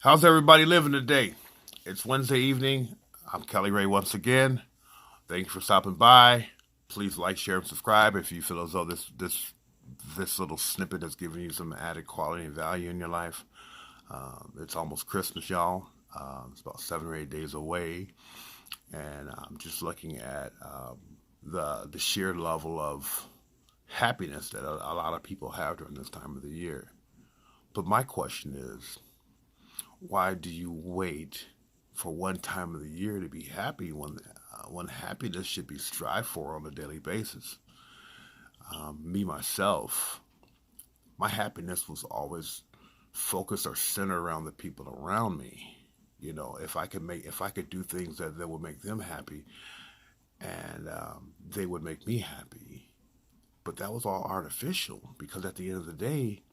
How's everybody living today? It's Wednesday evening. I'm Kelly Ray once again. Thank you for stopping by. Please like, share, and subscribe if you feel as though this little snippet has given you some added quality and value in your life. It's almost Christmas, y'all. It's about 7 or 8 days away, and I'm just looking at the sheer level of happiness that a lot of people have during this time of the year. But my question is, why do you wait for one time of the year to be happy when happiness should be strived for on a daily basis? Me myself, my happiness was always focused or centered around the people around me. If I could do things that would make them happy, and they would make me happy. But that was all artificial because at the end of the day,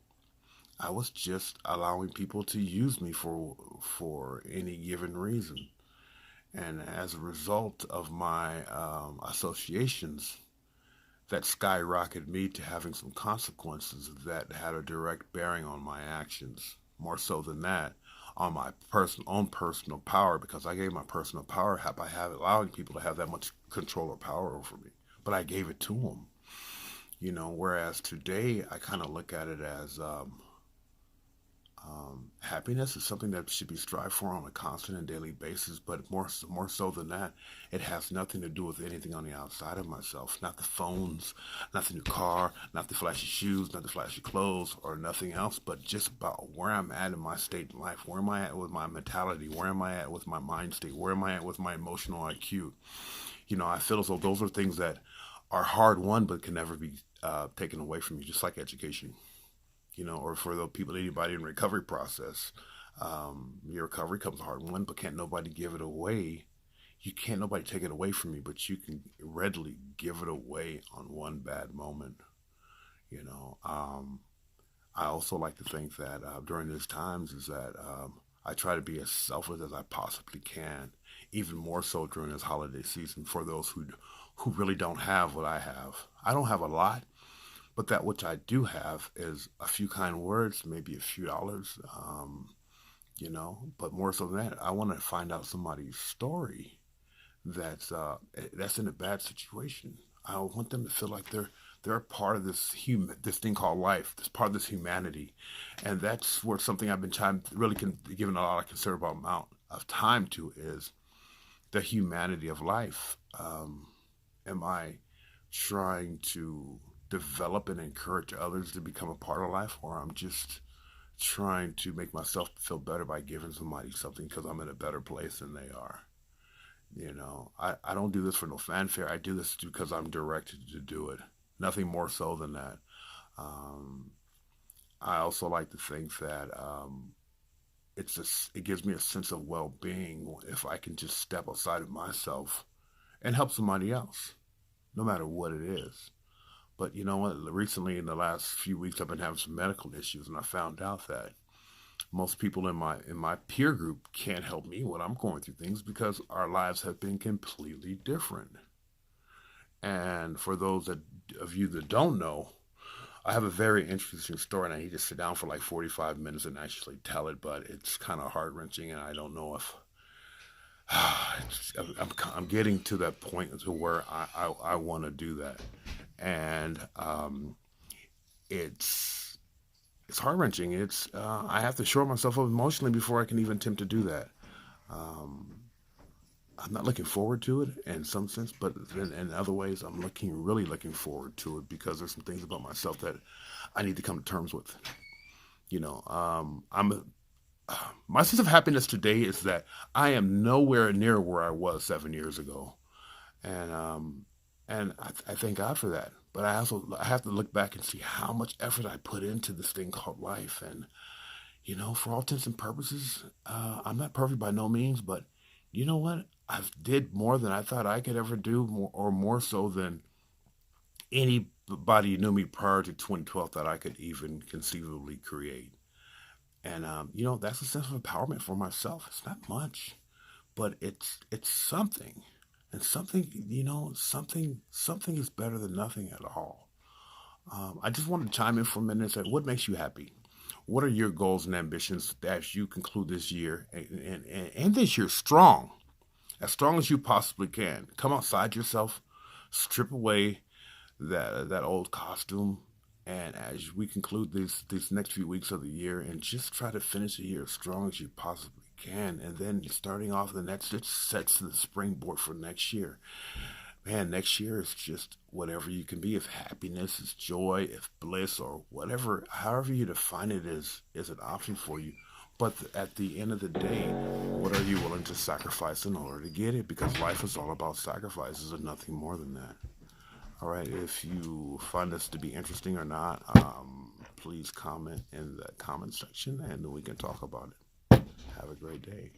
I was just allowing people to use me for any given reason. And as a result of my associations, that skyrocketed me to having some consequences that had a direct bearing on my actions. More so than that, on my own personal power, because I gave my personal power by allowing people to have that much control or power over me. But I gave it to them. Whereas today I kind of look at it as happiness is something that should be strived for on a constant and daily basis, but more so than that, it has nothing to do with anything on the outside of myself. Not the phones, not the new car, not the flashy shoes, not the flashy clothes, or nothing else, but just about where I'm at in my state in life. Where am I at with my mentality? Where am I at with my mind state? Where am I at with my emotional IQ? I feel as though those are things that are hard won, but can never be taken away from you, just like education, or for the people, anybody in recovery process. Your recovery comes hard one, but can't nobody give it away. You can't nobody take it away from you, but you can readily give it away on one bad moment. You know, I also like to think that during these times is that I try to be as selfless as I possibly can, even more so during this holiday season for those who really don't have what I have. I don't have a lot, but that which I do have is a few kind words, maybe a few dollars, but more so than that, I want to find out somebody's story that's in a bad situation. I want them to feel like they're a part of this thing called life, this part of this humanity, and that's where something I've been trying really giving a lot of considerable amount of time to is the humanity of life. Am I trying to develop and encourage others to become a part of life, or I'm just trying to make myself feel better by giving somebody something because I'm in a better place than they are? I don't do this for no fanfare. I do this because I'm directed to do it. Nothing more so than that. Um, I also like to think that it gives me a sense of well-being if I can just step outside of myself and help somebody else, no matter what it is. But you know what? Recently, in the last few weeks, I've been having some medical issues, and I found out that most people in my peer group can't help me when I'm going through things because our lives have been completely different. And for those of you that don't know, I have a very interesting story, and I need to sit down for like 45 minutes and actually tell it. But it's kind of heart wrenching, and I don't know if I'm getting to that point to where I want to do that, and it's it's heart wrenching. It's I have to shore myself up emotionally before I can even attempt to do that. Um, I'm not looking forward to it in some sense, but in other ways, I'm really looking forward to it because there's some things about myself that I need to come to terms with. My sense of happiness today is that I am nowhere near where I was 7 years ago, and I thank God for that. But I have to look back and see how much effort I put into this thing called life, and for all intents and purposes, I'm not perfect by no means, but you know what? I've did more than I thought I could ever do, or more so than anybody who knew me prior to 2012 that I could even conceivably create. And that's a sense of empowerment for myself. It's not much, but it's something, and something something is better than nothing at all. I just want to chime in for a minute and say, what makes you happy? What are your goals and ambitions as you conclude this year and this year strong, as strong as you possibly can? Come outside yourself, strip away that old costume, and as we conclude these next few weeks of the year, and just try to finish the year as strong as you possibly can, and then starting off the next, it sets the springboard for next year. Man, next year is just whatever you can be. If happiness is joy, if bliss or whatever, however you define it is an option for you. But at the end of the day, what are you willing to sacrifice in order to get it? Because life is all about sacrifices and nothing more than that. All right, if you find this to be interesting or not, please comment in the comment section and we can talk about it. Have a great day.